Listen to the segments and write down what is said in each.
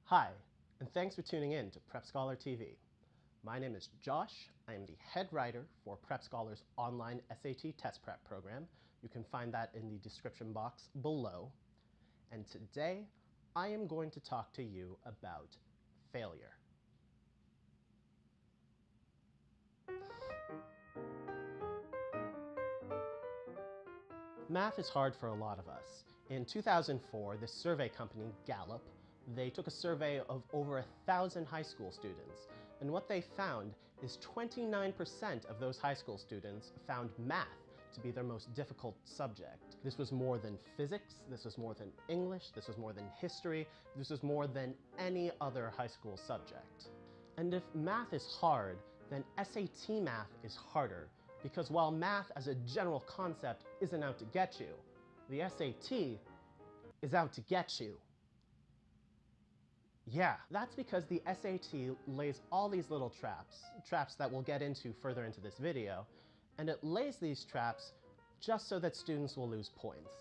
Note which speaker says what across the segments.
Speaker 1: Hi, and thanks for tuning in to Prep Scholar TV. My name is Josh. I am the head writer for Prep Scholar's online SAT test prep program. You can find that in the description box below. And today, I am going to talk to you about failure. Math is hard for a lot of us. In 2004, the survey company Gallup, they took a survey of over 1,000 high school students. And what they found is 29% of those high school students found math to be their most difficult subject. This was more than physics, this was more than English, this was more than history, this was more than any other high school subject. And if math is hard, then SAT math is harder, because while math as a general concept isn't out to get you, the SAT is out to get you. Yeah, that's because the SAT lays all these little traps that we'll get into further into this video, and it lays these traps just so that students will lose points.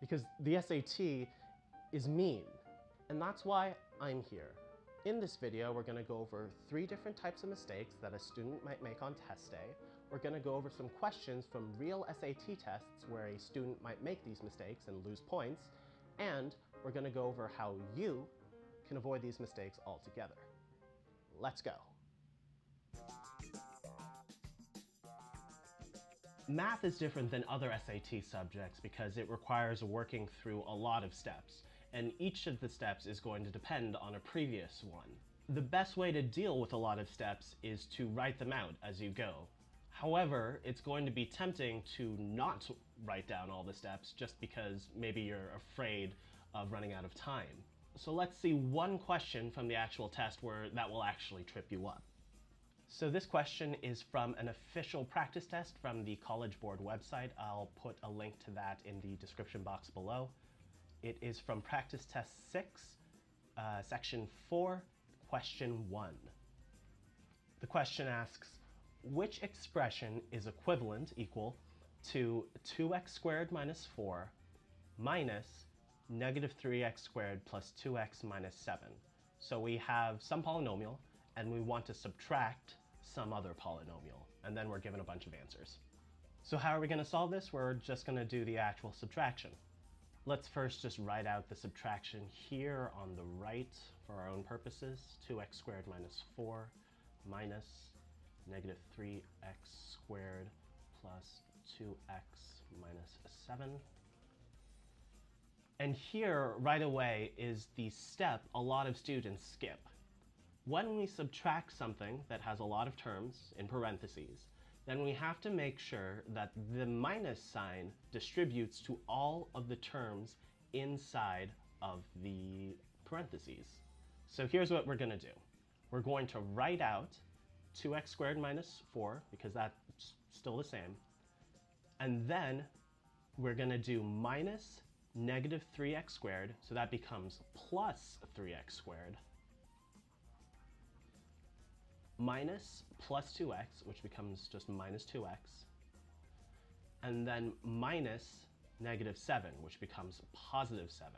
Speaker 1: Because the SAT is mean, and that's why I'm here. In this video, we're going to go over 3 different types of mistakes that a student might make on test day. We're going to go over some questions from real SAT tests where a student might make these mistakes and lose points. And we're going to go over how you can avoid these mistakes altogether. Let's go. Math is different than other SAT subjects because it requires working through a lot of steps, and each of the steps is going to depend on a previous one. The best way to deal with a lot of steps is to write them out as you go. However, it's going to be tempting to not write down all the steps just because maybe you're afraid of running out of time. So let's see one question from the actual test where that will actually trip you up. So this question is from an official practice test from the College Board website. I'll put a link to that in the description box below. It is from Practice Test 6, Section 4, Question 1. The question asks, which expression is equal to 2x squared minus 4 minus negative 3x squared plus 2x minus 7? So we have some polynomial, and we want to subtract some other polynomial, and then we're given a bunch of answers. So how are we going to solve this? We're just going to do the actual subtraction. Let's first just write out the subtraction here on the right for our own purposes. 2x squared minus 4 minus negative 3x squared plus 2x minus 7. And here, right away, is the step a lot of students skip. When we subtract something that has a lot of terms in parentheses, then we have to make sure that the minus sign distributes to all of the terms inside of the parentheses. So here's what we're going to do. We're going to write out 2x squared minus 4, because that's still the same. And then we're going to do minus negative 3x squared, so that becomes plus 3x squared, minus plus 2x, which becomes just minus 2x, and then minus negative 7, which becomes positive 7.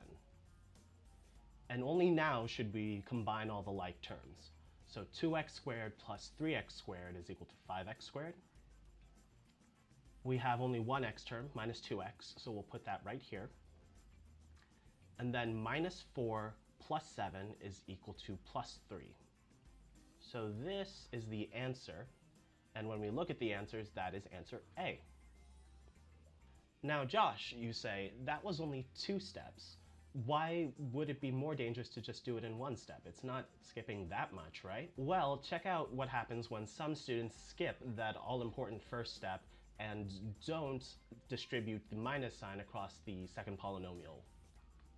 Speaker 1: And only now should we combine all the like terms. So 2x squared plus 3x squared is equal to 5x squared. We have only one x term, minus 2x, so we'll put that right here. And then minus 4 plus 7 is equal to plus 3. So this is the answer, and when we look at the answers, that is answer A. Now, Josh, you say, that was only 2 steps. Why would it be more dangerous to just do it in 1 step? It's not skipping that much, right? Well, check out what happens when some students skip that all-important first step and don't distribute the minus sign across the second polynomial.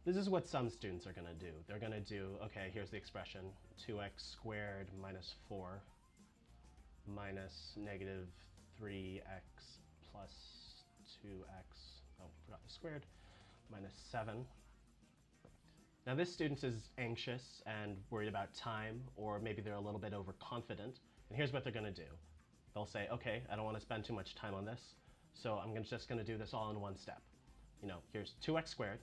Speaker 1: This is what some students are going to do. They're going to do, okay, here's the expression, 2x squared minus 4 minus negative 3x plus 2x, oh, forgot the squared, minus 7. Now this student is anxious and worried about time, or maybe they're a little bit overconfident, and here's what they're going to do. They'll say, okay, I don't want to spend too much time on this, so I'm just going to do this all in 1 step. You know, here's 2x squared.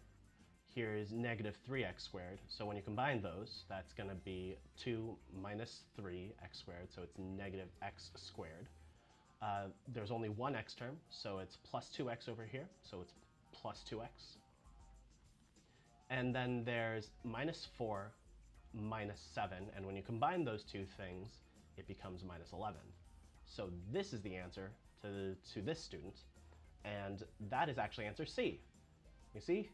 Speaker 1: Here's negative 3x squared. So when you combine those, that's going to be 2 minus 3x squared, so it's negative x squared. There's only one x term, so it's plus 2x over here, so it's plus 2x. And then there's minus 4 minus 7, and when you combine those two things, it becomes minus 11. So this is the answer to this student, and that is actually answer C. You see?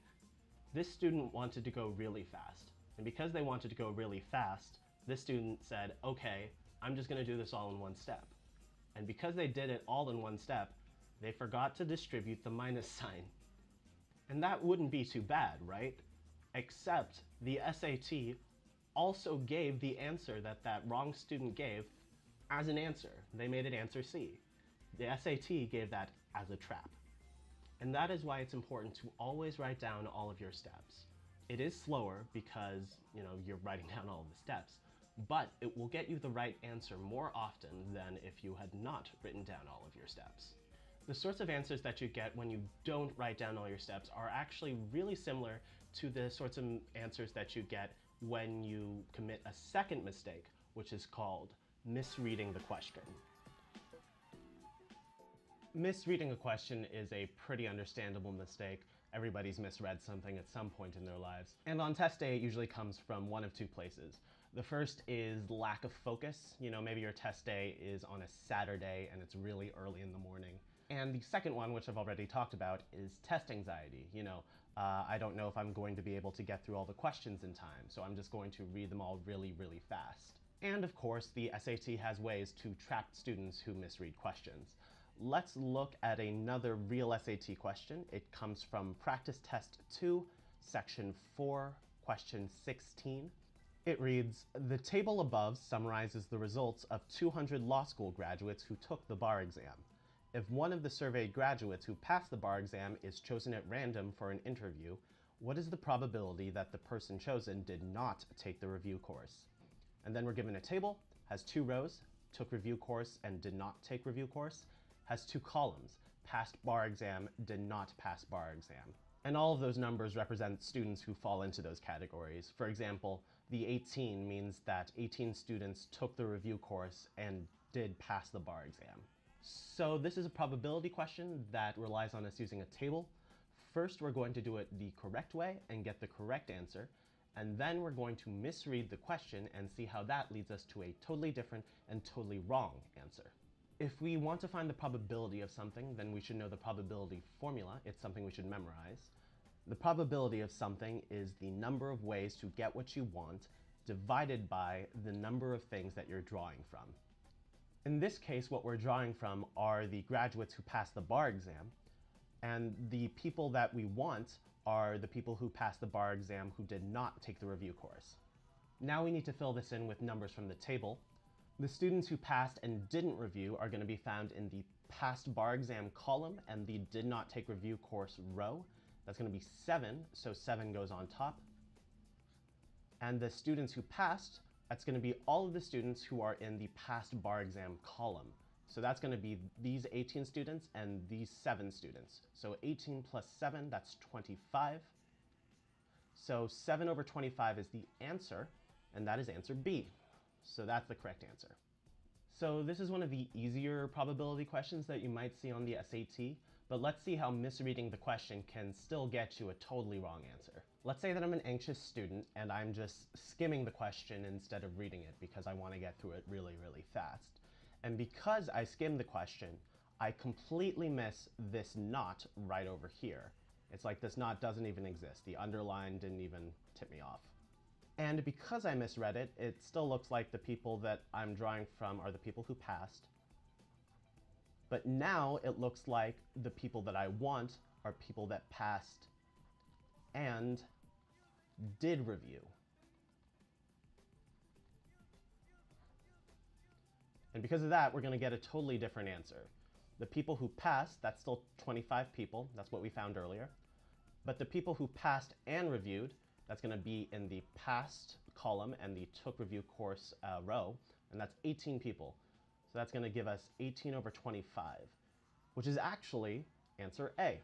Speaker 1: This student wanted to go really fast, and because they wanted to go really fast, this student said, okay, I'm just going to do this all in one step. And because they did it all in one step, they forgot to distribute the minus sign. And that wouldn't be too bad, right? Except the SAT also gave the answer that that wrong student gave as an answer. They made it answer C. The SAT gave that as a trap. And that is why it's important to always write down all of your steps. It is slower because, you're writing down all of the steps, but it will get you the right answer more often than if you had not written down all of your steps. The sorts of answers that you get when you don't write down all your steps are actually really similar to the sorts of answers that you get when you commit a second mistake, which is called misreading the question. Misreading a question is a pretty understandable mistake. Everybody's misread something at some point in their lives. And on test day, it usually comes from one of two places. The first is lack of focus. Maybe your test day is on a Saturday and it's really early in the morning. And the second one, which I've already talked about, is test anxiety. I don't know if I'm going to be able to get through all the questions in time, so I'm just going to read them all really, really fast. And of course, the SAT has ways to trap students who misread questions. Let's look at another real SAT question. It comes from Practice Test 2, Section 4, Question 16. It reads, the table above summarizes the results of 200 law school graduates who took the bar exam. If one of the surveyed graduates who passed the bar exam is chosen at random for an interview, what is the probability that the person chosen did not take the review course? And then we're given a table, has 2 rows, took review course and did not take review course, has 2 columns, passed bar exam, did not pass bar exam. And all of those numbers represent students who fall into those categories. For example, the 18 means that 18 students took the review course and did pass the bar exam. So this is a probability question that relies on us using a table. First, we're going to do it the correct way and get the correct answer. And then we're going to misread the question and see how that leads us to a totally different and totally wrong answer. If we want to find the probability of something, then we should know the probability formula. It's something we should memorize. The probability of something is the number of ways to get what you want divided by the number of things that you're drawing from. In this case, what we're drawing from are the graduates who passed the bar exam, and the people that we want are the people who passed the bar exam who did not take the review course. Now we need to fill this in with numbers from the table. The students who passed and didn't review are going to be found in the passed bar exam column and the did not take review course row. That's going to be 7, so 7 goes on top. And the students who passed, that's going to be all of the students who are in the passed bar exam column. So that's going to be these 18 students and these 7 students. So 18 plus 7, that's 25. So 7 over 25 is the answer, and that is answer B. So that's the correct answer. So this is one of the easier probability questions that you might see on the SAT, but let's see how misreading the question can still get you a totally wrong answer. Let's say that I'm an anxious student and I'm just skimming the question instead of reading it because I want to get through it really, really fast. And because I skim the question, I completely miss this not right over here. It's like this not doesn't even exist. The underline didn't even tip me off. And because I misread it, it still looks like the people that I'm drawing from are the people who passed. But now it looks like the people that I want are people that passed and did review. And because of that, we're going to get a totally different answer. The people who passed, that's still 25 people. That's what we found earlier. But the people who passed and reviewed, that's going to be in the passed column and the took review course row, and that's 18 people. So that's going to give us 18 over 25, which is actually answer A.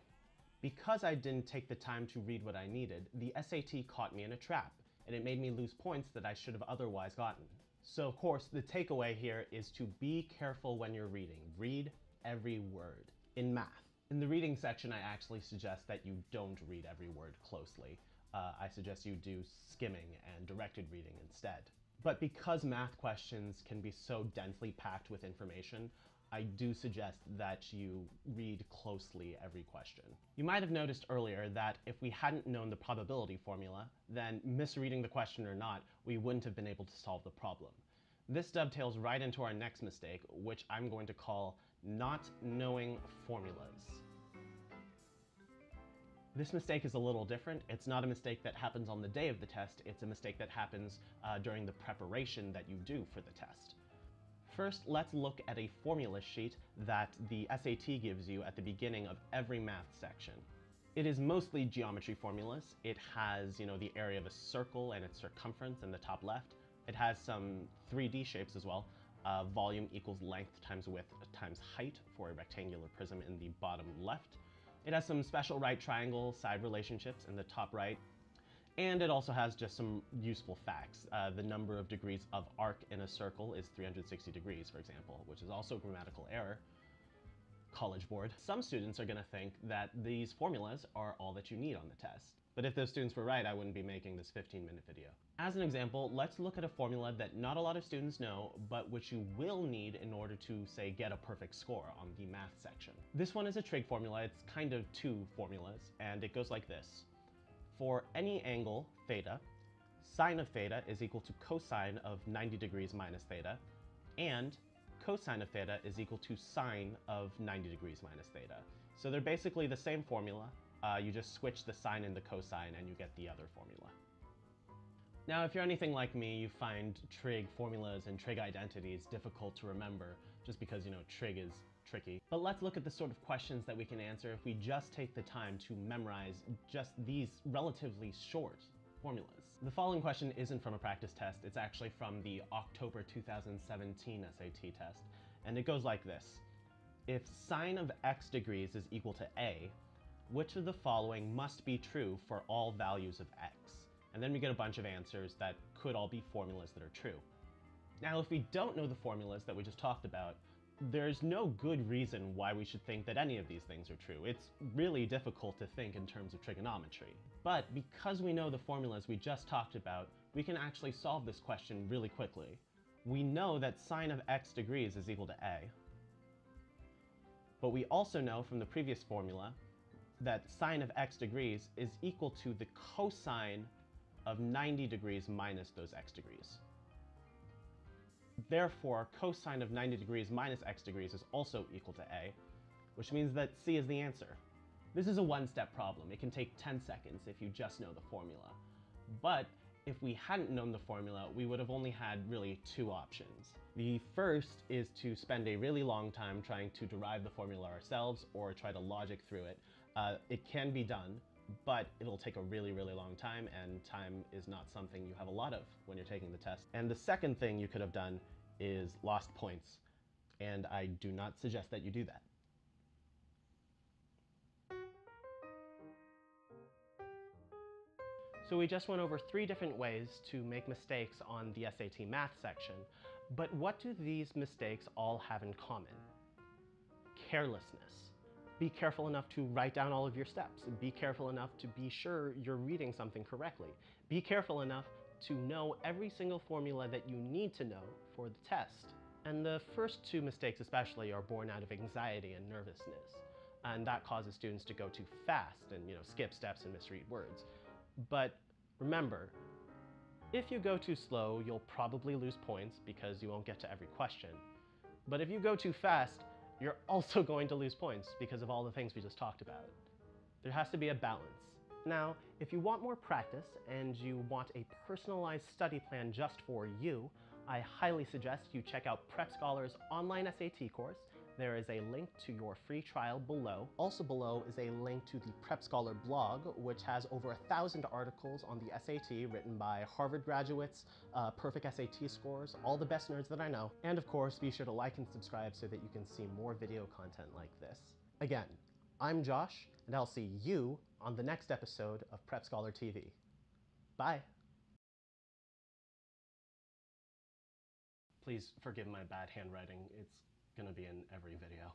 Speaker 1: Because I didn't take the time to read what I needed, the SAT caught me in a trap, and it made me lose points that I should have otherwise gotten. So of course, the takeaway here is to be careful when you're reading. Read every word. In math, in the reading section, I actually suggest that you don't read every word closely. I suggest you do skimming and directed reading instead. But because math questions can be so densely packed with information, I do suggest that you read closely every question. You might have noticed earlier that if we hadn't known the probability formula, then misreading the question or not, we wouldn't have been able to solve the problem. This dovetails right into our next mistake, which I'm going to call not knowing formulas. This mistake is a little different. It's not a mistake that happens on the day of the test. It's a mistake that happens during the preparation that you do for the test. First, let's look at a formula sheet that the SAT gives you at the beginning of every math section. It is mostly geometry formulas. It has, the area of a circle and its circumference in the top left. It has some 3D shapes as well. Volume equals length times width times height for a rectangular prism in the bottom left. It has some special right triangle side relationships in the top right. And it also has just some useful facts. The number of degrees of arc in a circle is 360 degrees, for example, which is also a grammatical error. College board. Some students are going to think that these formulas are all that you need on the test. But if those students were right, I wouldn't be making this 15-minute video. As an example, let's look at a formula that not a lot of students know, but which you will need in order to, say, get a perfect score on the math section. This one is a trig formula. It's kind of two formulas, and it goes like this. For any angle, theta, sine of theta is equal to cosine of 90 degrees minus theta, and cosine of theta is equal to sine of 90 degrees minus theta. So they're basically the same formula. You just switch the sine and the cosine and you get the other formula. Now, if you're anything like me, you find trig formulas and trig identities difficult to remember just because, trig is tricky. But let's look at the sort of questions that we can answer if we just take the time to memorize just these relatively short formulas. The following question isn't from a practice test. It's actually from the October 2017 SAT test. And it goes like this. If sine of x degrees is equal to a, which of the following must be true for all values of x? And then we get a bunch of answers that could all be formulas that are true. Now, if we don't know the formulas that we just talked about, there's no good reason why we should think that any of these things are true. It's really difficult to think in terms of trigonometry. But because we know the formulas we just talked about, we can actually solve this question really quickly. We know that sine of x degrees is equal to a. But we also know from the previous formula that sine of x degrees is equal to the cosine of 90 degrees minus those x degrees. Therefore, cosine of 90 degrees minus x degrees is also equal to a, which means that C is the answer. This is a one-step problem. It can take 10 seconds if you just know the formula. But if we hadn't known the formula, we would have only had really two options. The first is to spend a really long time trying to derive the formula ourselves or try to logic through it. It can be done, but it'll take a really, really long time, and time is not something you have a lot of when you're taking the test. And the second thing you could have done is lost points, and I do not suggest that you do that. So we just went over 3 different ways to make mistakes on the SAT math section, but what do these mistakes all have in common? Carelessness. Be careful enough to write down all of your steps. Be careful enough to be sure you're reading something correctly. Be careful enough to know every single formula that you need to know for the test. And the first 2 mistakes especially are born out of anxiety and nervousness. And that causes students to go too fast and skip steps and misread words. But remember, if you go too slow, you'll probably lose points because you won't get to every question. But if you go too fast, you're also going to lose points because of all the things we just talked about. There has to be a balance. Now, if you want more practice and you want a personalized study plan just for you, I highly suggest you check out Prep Scholar's online SAT course. There is a link to your free trial below. Also below is a link to the Prep Scholar blog, which has over 1,000 articles on the SAT written by Harvard graduates, perfect SAT scores, all the best nerds that I know. And of course, be sure to like and subscribe so that you can see more video content like this. Again, I'm Josh, and I'll see you on the next episode of Prep Scholar TV. Bye. Please forgive my bad handwriting. It's going to be in every video.